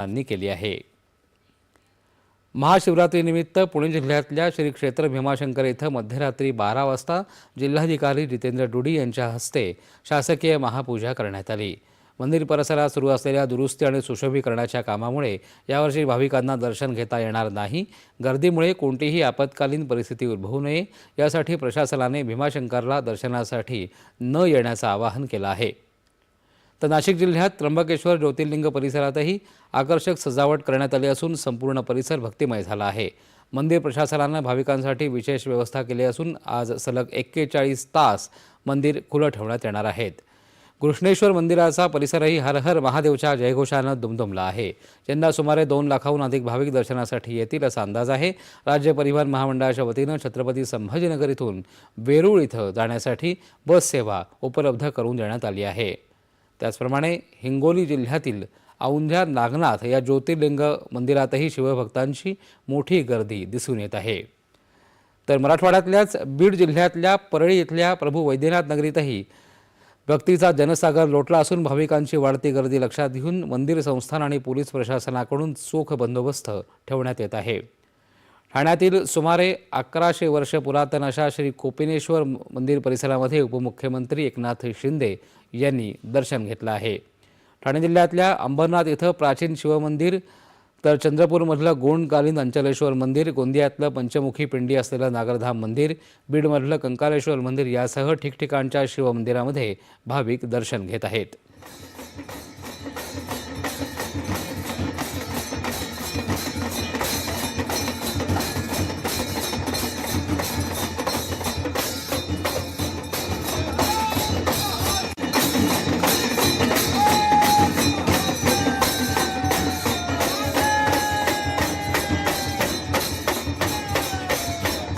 यांनी केली आहे। महाशिवरात्रीनिमित्त पुणे जिल्ह्यातल्या श्री क्षेत्र भीमाशंकर येथे मध्यरात्री 12 वाजता जिल्हाधिकारी जितेंद्र डुडी यांच्या हस्ते शासकीय महापूजा करण्यात आली। मंदिर परिसरात सुरू असलेल्या दुरुस्ती आणि सुशोभीकरणाच्या कामामुळे यावर्षी भाविकांना दर्शन घेता येणार नाही। गर्दीमुळे कोणतीही आपत्कालीन परिस्थिती उद्भवू नये यासाठी प्रशासनाने भीमाशंकरला दर्शनासाठी न येण्याचं आवाहन केलं आहे। तर नाशिक जिल्ह्यात त्र्यंबकेश्वर ज्योतिर्लिंग परिसरातही आकर्षक सजावट करण्यात आली असून संपूर्ण परिसर भक्तिमय झाला आहे। मंदिर प्रशासनाने भाविकांसाठी विशेष व्यवस्था केली असून आज सलग 41 तास मंदिर खुलं ठेवण्यात येणार आहेत। कृष्णेश्वर मंदिराचा परिसरही हर हर महादेवच्या जयघोषानं दुमदुमला आहे। यंदा सुमारे 2 लाखाहून अधिक भाविक दर्शनासाठी येतील असा अंदाज आहे। राज्य परिवहन महामंडळाच्या वतीनं छत्रपती संभाजीनगर इथून वेरूळ इथं जाण्यासाठी बस सेवा उपलब्ध करून देण्यात आली आहे। त्याचप्रमाणे हिंगोली जिल्ह्यातील औंध्या नागनाथ या ज्योतिर्लिंग मंदिरातही शिवभक्तांची मोठी गर्दी दिसून येत आहे। तर मराठवाड्यातल्याच बीड जिल्ह्यातल्या परळी इथल्या प्रभू वैद्यनाथ नगरीतही भक्तीचा जनसागर लोटला असून भाविकांची वाढती गर्दी लक्षात घेऊन मंदिर संस्थान आणि पोलीस प्रशासनाकडून चोख बंदोबस्त ठेवण्यात येत आहे। ठाण्यातील सुमारे 1100 वर्ष पुरातन अशा श्री कोपिनेश्वर मंदिर परिसरामध्ये उपमुख्यमंत्री एकनाथ शिंदे यांनी दर्शन घेतलं आहे। ठाणे जिल्ह्यातल्या अंबरनाथ इथं प्राचीन शिवमंदिर, तर चंद्रपूरमधलं गोंडकालीन अंचलेश्वर मंदिर, गोंदियातलं पंचमुखी पिंडी असलेलं नागरधाम मंदिर, बीडमधलं कंकालेश्वर मंदिर यासह ठिकठिकाणच्या शिवमंदिरामध्ये भाविक दर्शन घेत आहेत।